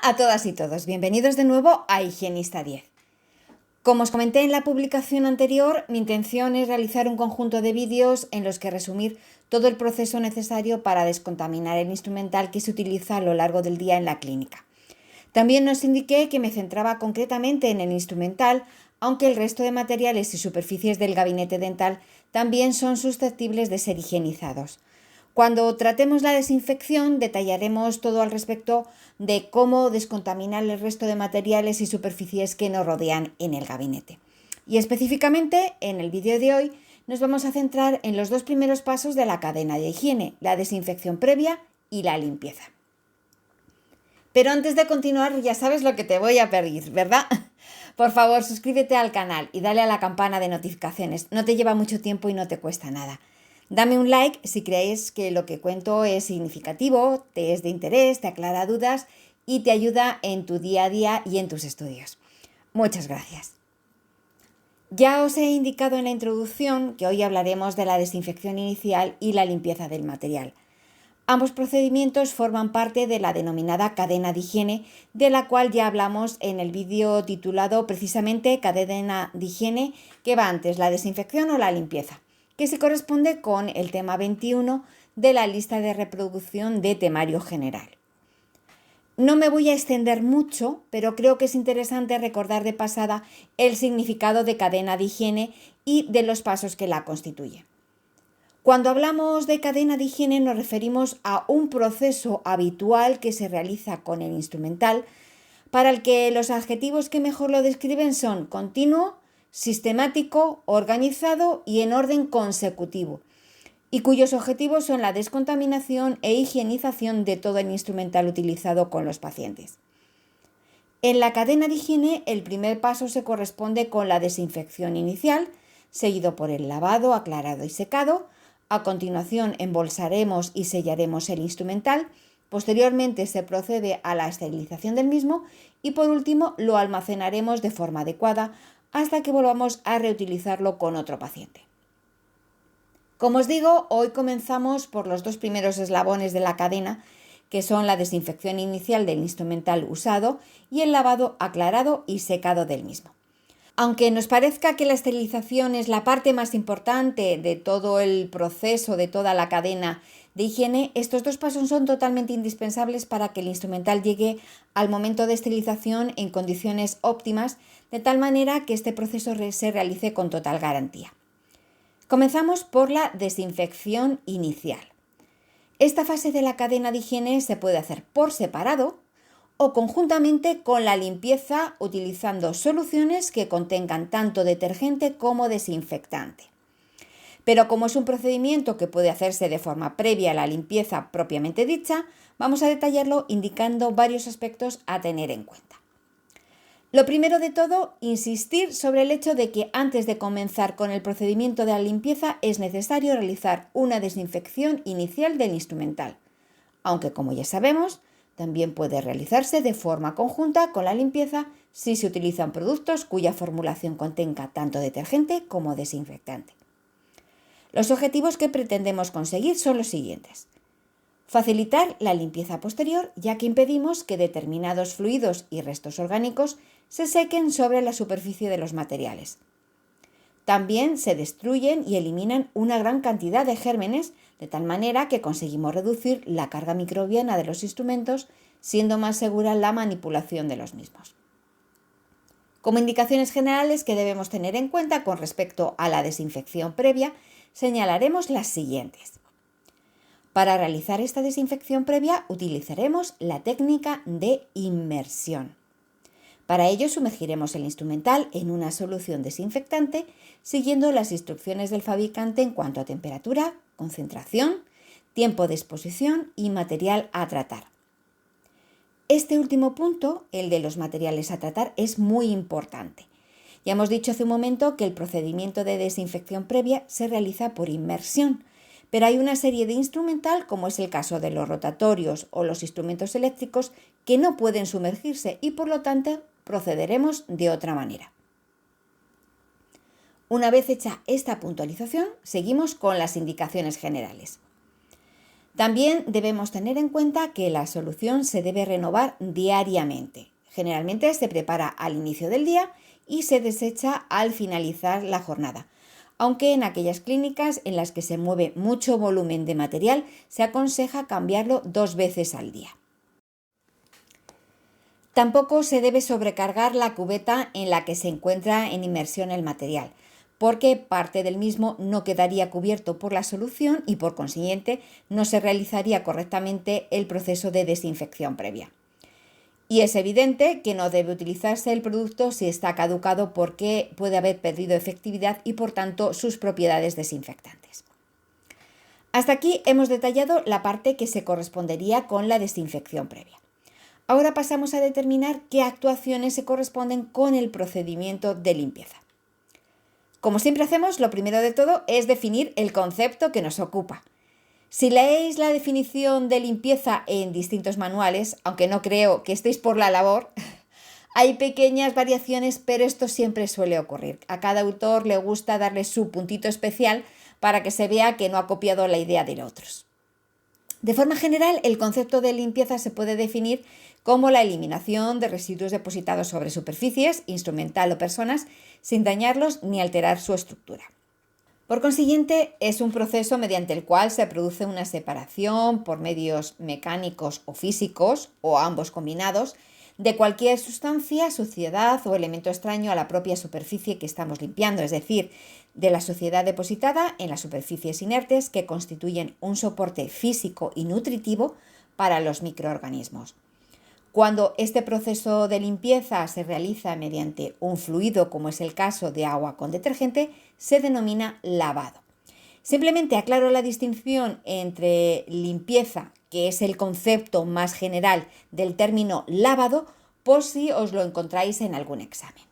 a todas y todos, bienvenidos de nuevo a Higienista 10. Como os comenté en la publicación anterior, mi intención es realizar un conjunto de vídeos en los que resumir todo el proceso necesario para descontaminar el instrumental que se utiliza a lo largo del día en la clínica. También os indiqué que me centraba concretamente en el instrumental, aunque el resto de materiales y superficies del gabinete dental también son susceptibles de ser higienizados. Cuando tratemos la desinfección, detallaremos todo al respecto de cómo descontaminar el resto de materiales y superficies que nos rodean en el gabinete. Y específicamente, en el vídeo de hoy, nos vamos a centrar en los dos primeros pasos de la cadena de higiene, la desinfección previa y la limpieza. Pero antes de continuar, ya sabes lo que te voy a pedir, ¿verdad? Por favor, suscríbete al canal y dale a la campana de notificaciones. No te lleva mucho tiempo y no te cuesta nada. Dame un like si creéis que lo que cuento es significativo, te es de interés, te aclara dudas y te ayuda en tu día a día y en tus estudios. Muchas gracias. Ya os he indicado en la introducción que hoy hablaremos de la desinfección inicial y la limpieza del material. Ambos procedimientos forman parte de la denominada cadena de higiene, de la cual ya hablamos en el vídeo titulado precisamente Cadena de higiene, que va antes, la desinfección o la limpieza, que se corresponde con el tema 21 de la lista de reproducción de temario general. No me voy a extender mucho, pero creo que es interesante recordar de pasada el significado de cadena de higiene y de los pasos que la constituyen. Cuando hablamos de cadena de higiene nos referimos a un proceso habitual que se realiza con el instrumental, para el que los adjetivos que mejor lo describen son continuo, sistemático, organizado y en orden consecutivo, y cuyos objetivos son la descontaminación e higienización de todo el instrumental utilizado con los pacientes. En la cadena de higiene, el primer paso se corresponde con la desinfección inicial, seguido por el lavado, aclarado y secado. A continuación, embolsaremos y sellaremos el instrumental. Posteriormente se procede a la esterilización del mismo y por último lo almacenaremos de forma adecuada hasta que volvamos a reutilizarlo con otro paciente. Como os digo, hoy comenzamos por los dos primeros eslabones de la cadena, que son la desinfección inicial del instrumental usado y el lavado, aclarado y secado del mismo. Aunque nos parezca que la esterilización es la parte más importante de todo el proceso, de toda la cadena de higiene, estos dos pasos son totalmente indispensables para que el instrumental llegue al momento de esterilización en condiciones óptimas, de tal manera que este proceso se realice con total garantía. Comenzamos por la desinfección inicial. Esta fase de la cadena de higiene se puede hacer por separado o conjuntamente con la limpieza utilizando soluciones que contengan tanto detergente como desinfectante. Pero como es un procedimiento que puede hacerse de forma previa a la limpieza propiamente dicha, vamos a detallarlo indicando varios aspectos a tener en cuenta. Lo primero de todo, insistir sobre el hecho de que antes de comenzar con el procedimiento de la limpieza es necesario realizar una desinfección inicial del instrumental, aunque como ya sabemos, también puede realizarse de forma conjunta con la limpieza si se utilizan productos cuya formulación contenga tanto detergente como desinfectante. Los objetivos que pretendemos conseguir son los siguientes. Facilitar la limpieza posterior, ya que impedimos que determinados fluidos y restos orgánicos se sequen sobre la superficie de los materiales. También se destruyen y eliminan una gran cantidad de gérmenes, de tal manera que conseguimos reducir la carga microbiana de los instrumentos, siendo más segura la manipulación de los mismos. Como indicaciones generales que debemos tener en cuenta con respecto a la desinfección previa, señalaremos las siguientes. Para realizar esta desinfección previa utilizaremos la técnica de inmersión. Para ello sumergiremos el instrumental en una solución desinfectante siguiendo las instrucciones del fabricante en cuanto a temperatura, concentración, tiempo de exposición y material a tratar. Este último punto, el de los materiales a tratar, es muy importante. Ya hemos dicho hace un momento que el procedimiento de desinfección previa se realiza por inmersión, pero hay una serie de instrumental, como es el caso de los rotatorios o los instrumentos eléctricos, que no pueden sumergirse y por lo tanto procederemos de otra manera. Una vez hecha esta puntualización, seguimos con las indicaciones generales. También debemos tener en cuenta que la solución se debe renovar diariamente. Generalmente se prepara al inicio del día y se desecha al finalizar la jornada, aunque en aquellas clínicas en las que se mueve mucho volumen de material se aconseja cambiarlo 2 veces al día. Tampoco se debe sobrecargar la cubeta en la que se encuentra en inmersión el material, porque parte del mismo no quedaría cubierto por la solución y por consiguiente no se realizaría correctamente el proceso de desinfección previa. Y es evidente que no debe utilizarse el producto si está caducado porque puede haber perdido efectividad y por tanto sus propiedades desinfectantes. Hasta aquí hemos detallado la parte que se correspondería con la desinfección previa. Ahora pasamos a determinar qué actuaciones se corresponden con el procedimiento de limpieza. Como siempre hacemos, lo primero de todo es definir el concepto que nos ocupa. Si leéis la definición de limpieza en distintos manuales, aunque no creo que estéis por la labor, hay pequeñas variaciones, pero esto siempre suele ocurrir. A cada autor le gusta darle su puntito especial para que se vea que no ha copiado la idea de otros. De forma general, el concepto de limpieza se puede definir como la eliminación de residuos depositados sobre superficies, instrumental o personas, sin dañarlos ni alterar su estructura. Por consiguiente, es un proceso mediante el cual se produce una separación por medios mecánicos o físicos, o ambos combinados, de cualquier sustancia, suciedad o elemento extraño a la propia superficie que estamos limpiando, es decir, de la suciedad depositada en las superficies inertes que constituyen un soporte físico y nutritivo para los microorganismos. Cuando este proceso de limpieza se realiza mediante un fluido, como es el caso de agua con detergente, se denomina lavado. Simplemente aclaro la distinción entre limpieza, que es el concepto más general del término lavado, por si os lo encontráis en algún examen.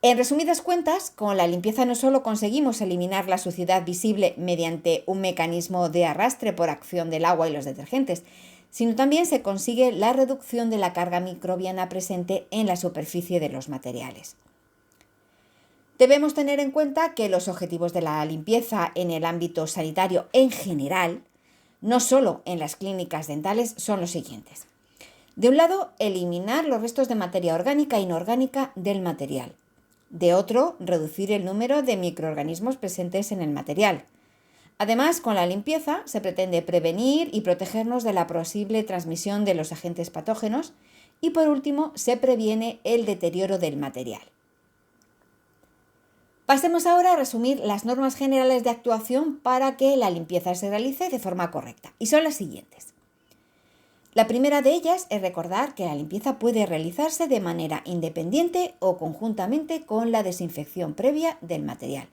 En resumidas cuentas, con la limpieza no solo conseguimos eliminar la suciedad visible mediante un mecanismo de arrastre por acción del agua y los detergentes, sino también se consigue la reducción de la carga microbiana presente en la superficie de los materiales. Debemos tener en cuenta que los objetivos de la limpieza en el ámbito sanitario en general, no solo en las clínicas dentales, son los siguientes. De un lado, eliminar los restos de materia orgánica e inorgánica del material. De otro, reducir el número de microorganismos presentes en el material. Además, con la limpieza se pretende prevenir y protegernos de la posible transmisión de los agentes patógenos y, por último, se previene el deterioro del material. Pasemos ahora a resumir las normas generales de actuación para que la limpieza se realice de forma correcta, y son las siguientes. La primera de ellas es recordar que la limpieza puede realizarse de manera independiente o conjuntamente con la desinfección previa del material.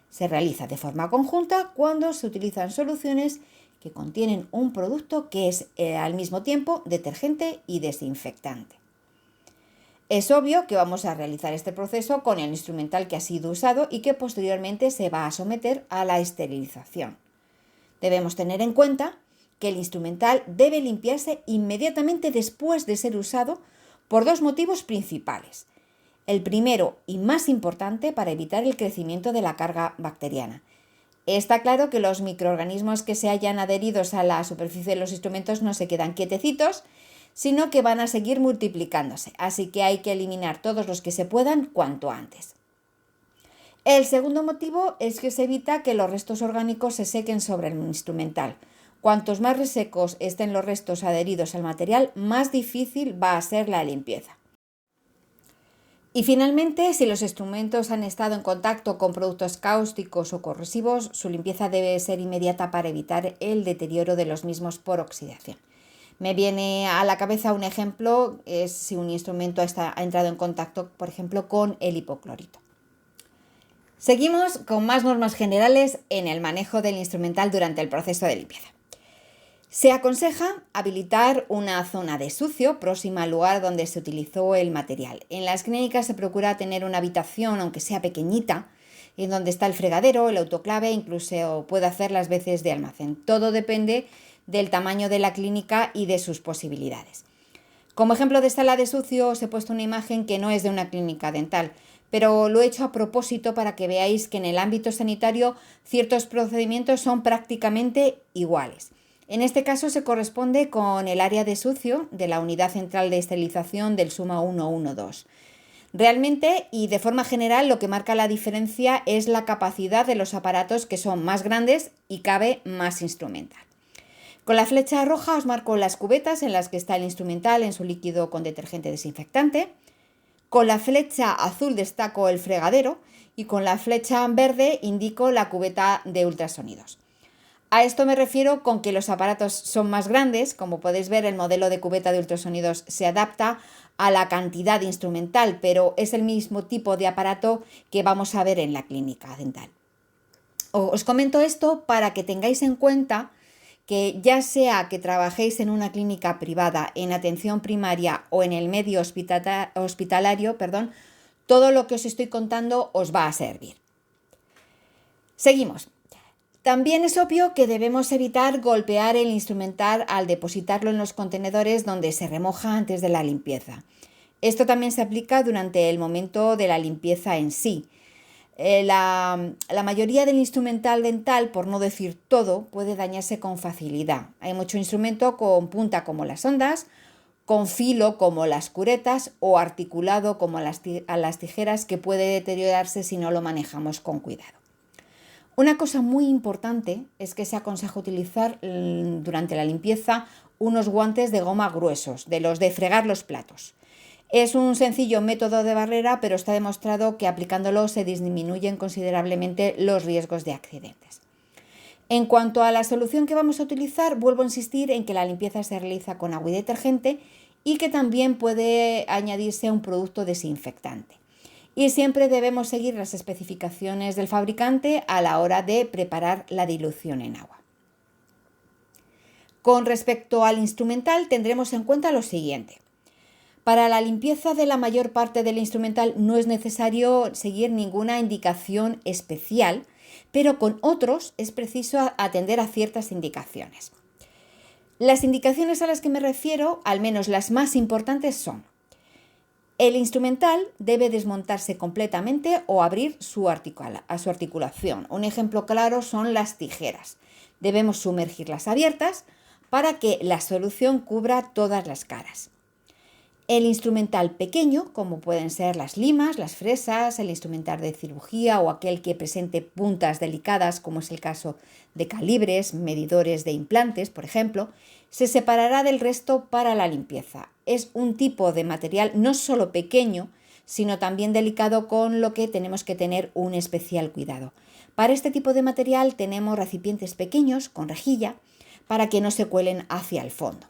Se realiza de forma conjunta cuando se utilizan soluciones que contienen un producto que es al mismo tiempo detergente y desinfectante. Es obvio que vamos a realizar este proceso con el instrumental que ha sido usado y que posteriormente se va a someter a la esterilización. Debemos tener en cuenta que el instrumental debe limpiarse inmediatamente después de ser usado por 2 motivos principales. El primero y más importante para evitar el crecimiento de la carga bacteriana. Está claro que los microorganismos que se hayan adheridos a la superficie de los instrumentos no se quedan quietecitos, sino que van a seguir multiplicándose, así que hay que eliminar todos los que se puedan cuanto antes. El segundo motivo es que se evita que los restos orgánicos se sequen sobre el instrumental. Cuantos más resecos estén los restos adheridos al material, más difícil va a ser la limpieza. Y finalmente, si los instrumentos han estado en contacto con productos cáusticos o corrosivos, su limpieza debe ser inmediata para evitar el deterioro de los mismos por oxidación. Me viene a la cabeza un ejemplo, es si un instrumento ha entrado en contacto, por ejemplo, con el hipoclorito. Seguimos con más normas generales en el manejo del instrumental durante el proceso de limpieza. Se aconseja habilitar una zona de sucio próxima al lugar donde se utilizó el material. En las clínicas se procura tener una habitación, aunque sea pequeñita, en donde está el fregadero, el autoclave, incluso puede hacer las veces de almacén. Todo depende del tamaño de la clínica y de sus posibilidades. Como ejemplo de sala de sucio os he puesto una imagen que no es de una clínica dental, pero lo he hecho a propósito para que veáis que en el ámbito sanitario ciertos procedimientos son prácticamente iguales. En este caso se corresponde con el área de sucio de la Unidad Central de Esterilización del SUMA 112. Realmente y de forma general lo que marca la diferencia es la capacidad de los aparatos, que son más grandes y cabe más instrumental. Con la flecha roja os marco las cubetas en las que está el instrumental en su líquido con detergente desinfectante. Con la flecha azul destaco el fregadero y con la flecha verde indico la cubeta de ultrasonidos. A esto me refiero con que los aparatos son más grandes. Como podéis ver, el modelo de cubeta de ultrasonidos se adapta a la cantidad instrumental, pero es el mismo tipo de aparato que vamos a ver en la clínica dental. Os comento esto para que tengáis en cuenta que ya sea que trabajéis en una clínica privada, en atención primaria o en el medio hospitalario, todo lo que os estoy contando os va a servir. Seguimos. También es obvio que debemos evitar golpear el instrumental al depositarlo en los contenedores donde se remoja antes de la limpieza. Esto también se aplica durante el momento de la limpieza en sí. La mayoría del instrumental dental, por no decir todo, puede dañarse con facilidad. Hay mucho instrumento con punta como las sondas, con filo como las curetas o articulado como las tijeras, que puede deteriorarse si no lo manejamos con cuidado. Una cosa muy importante es que se aconseja utilizar durante la limpieza unos guantes de goma gruesos, de los de fregar los platos. Es un sencillo método de barrera, pero está demostrado que aplicándolo se disminuyen considerablemente los riesgos de accidentes. En cuanto a la solución que vamos a utilizar, vuelvo a insistir en que la limpieza se realiza con agua y detergente y que también puede añadirse un producto desinfectante. Y siempre debemos seguir las especificaciones del fabricante a la hora de preparar la dilución en agua. Con respecto al instrumental, tendremos en cuenta lo siguiente. Para la limpieza de la mayor parte del instrumental no es necesario seguir ninguna indicación especial, pero con otros es preciso atender a ciertas indicaciones. Las indicaciones a las que me refiero, al menos las más importantes, son: el instrumental debe desmontarse completamente o abrir a su articulación. Un ejemplo claro son las tijeras. Debemos sumergirlas abiertas para que la solución cubra todas las caras. El instrumental pequeño, como pueden ser las limas, las fresas, el instrumental de cirugía o aquel que presente puntas delicadas, como es el caso de calibres, medidores de implantes, por ejemplo, se separará del resto para la limpieza. Es un tipo de material no solo pequeño, sino también delicado, con lo que tenemos que tener un especial cuidado. Para este tipo de material tenemos recipientes pequeños con rejilla para que no se cuelen hacia el fondo.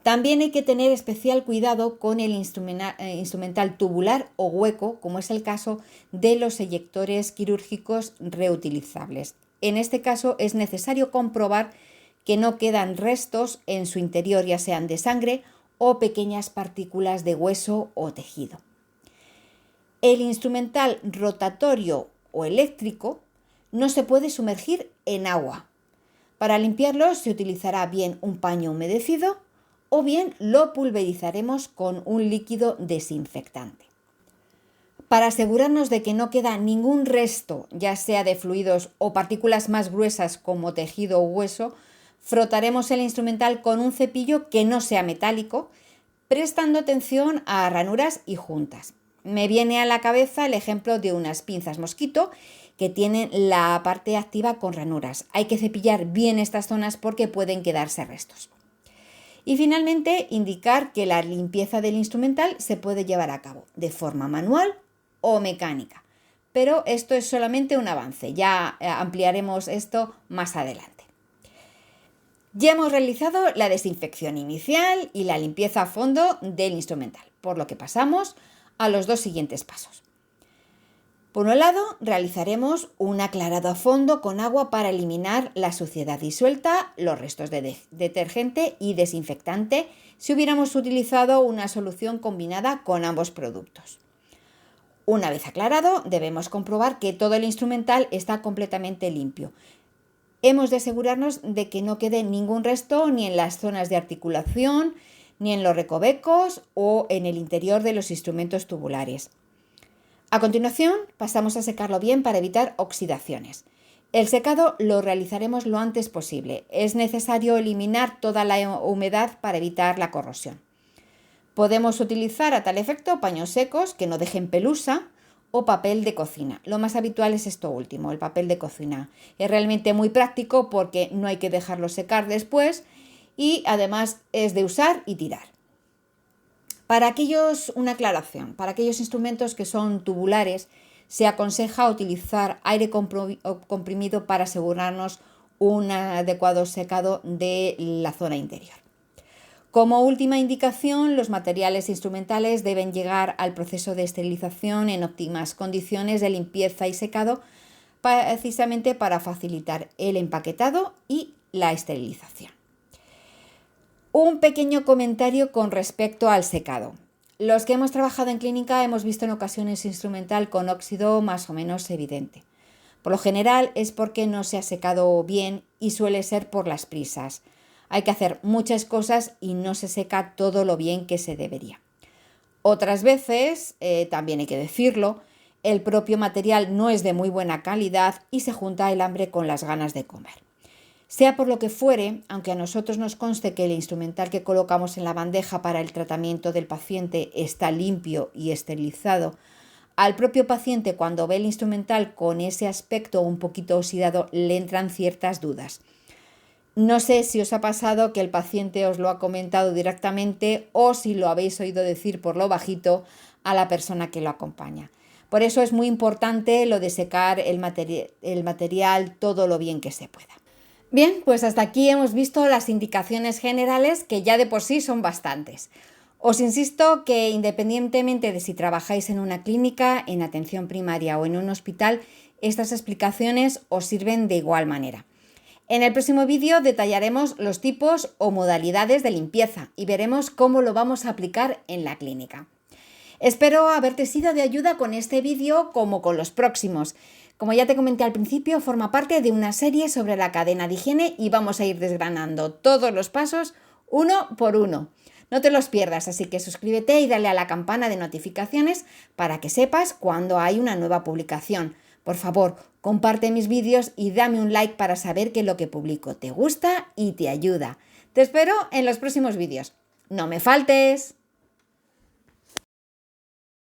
También hay que tener especial cuidado con el instrumental tubular o hueco, como es el caso de los eyectores quirúrgicos reutilizables. En este caso es necesario comprobar que no quedan restos en su interior, ya sean de sangre o pequeñas partículas de hueso o tejido. El instrumental rotatorio o eléctrico no se puede sumergir en agua. Para limpiarlo se utilizará bien un paño humedecido o bien lo pulverizaremos con un líquido desinfectante. Para asegurarnos de que no queda ningún resto, ya sea de fluidos o partículas más gruesas como tejido o hueso, frotaremos el instrumental con un cepillo que no sea metálico, prestando atención a ranuras y juntas. Me viene a la cabeza el ejemplo de unas pinzas mosquito que tienen la parte activa con ranuras. Hay que cepillar bien estas zonas porque pueden quedarse restos. Y finalmente, indicar que la limpieza del instrumental se puede llevar a cabo de forma manual o mecánica. Pero esto es solamente un avance, ya ampliaremos esto más adelante. Ya hemos realizado la desinfección inicial y la limpieza a fondo del instrumental, por lo que pasamos a los dos siguientes pasos. Por un lado, realizaremos un aclarado a fondo con agua para eliminar la suciedad disuelta, los restos de detergente y desinfectante, si hubiéramos utilizado una solución combinada con ambos productos. Una vez aclarado, debemos comprobar que todo el instrumental está completamente limpio. Hemos de asegurarnos de que no quede ningún resto ni en las zonas de articulación, ni en los recovecos o en el interior de los instrumentos tubulares. A continuación, pasamos a secarlo bien para evitar oxidaciones. El secado lo realizaremos lo antes posible. Es necesario eliminar toda la humedad para evitar la corrosión. Podemos utilizar a tal efecto paños secos que no dejen pelusa o papel de cocina. Lo más habitual es esto último, el papel de cocina. Es realmente muy práctico porque no hay que dejarlo secar después y además es de usar y tirar. Una aclaración, para aquellos instrumentos que son tubulares, se aconseja utilizar aire comprimido para asegurarnos un adecuado secado de la zona interior. Como última indicación, los materiales instrumentales deben llegar al proceso de esterilización en óptimas condiciones de limpieza y secado, precisamente para facilitar el empaquetado y la esterilización. Un pequeño comentario con respecto al secado. Los que hemos trabajado en clínica hemos visto en ocasiones instrumental con óxido más o menos evidente. Por lo general es porque no se ha secado bien y suele ser por las prisas. Hay que hacer muchas cosas y no se seca todo lo bien que se debería. Otras veces, también hay que decirlo, el propio material no es de muy buena calidad y se junta el hambre con las ganas de comer. Sea por lo que fuere, aunque a nosotros nos conste que el instrumental que colocamos en la bandeja para el tratamiento del paciente está limpio y esterilizado, al propio paciente cuando ve el instrumental con ese aspecto un poquito oxidado le entran ciertas dudas. No sé si os ha pasado que el paciente os lo ha comentado directamente o si lo habéis oído decir por lo bajito a la persona que lo acompaña. Por eso es muy importante lo de secar el material todo lo bien que se pueda. Bien, pues hasta aquí hemos visto las indicaciones generales que ya de por sí son bastantes. Os insisto que independientemente de si trabajáis en una clínica, en atención primaria o en un hospital, estas explicaciones os sirven de igual manera. En el próximo vídeo detallaremos los tipos o modalidades de limpieza y veremos cómo lo vamos a aplicar en la clínica. Espero haberte sido de ayuda con este vídeo como con los próximos. Como ya te comenté al principio, forma parte de una serie sobre la cadena de higiene y vamos a ir desgranando todos los pasos uno por uno. No te los pierdas, así que suscríbete y dale a la campana de notificaciones para que sepas cuando hay una nueva publicación. Por favor, comparte mis vídeos y dame un like para saber que lo que publico te gusta y te ayuda. Te espero en los próximos vídeos. ¡No me faltes!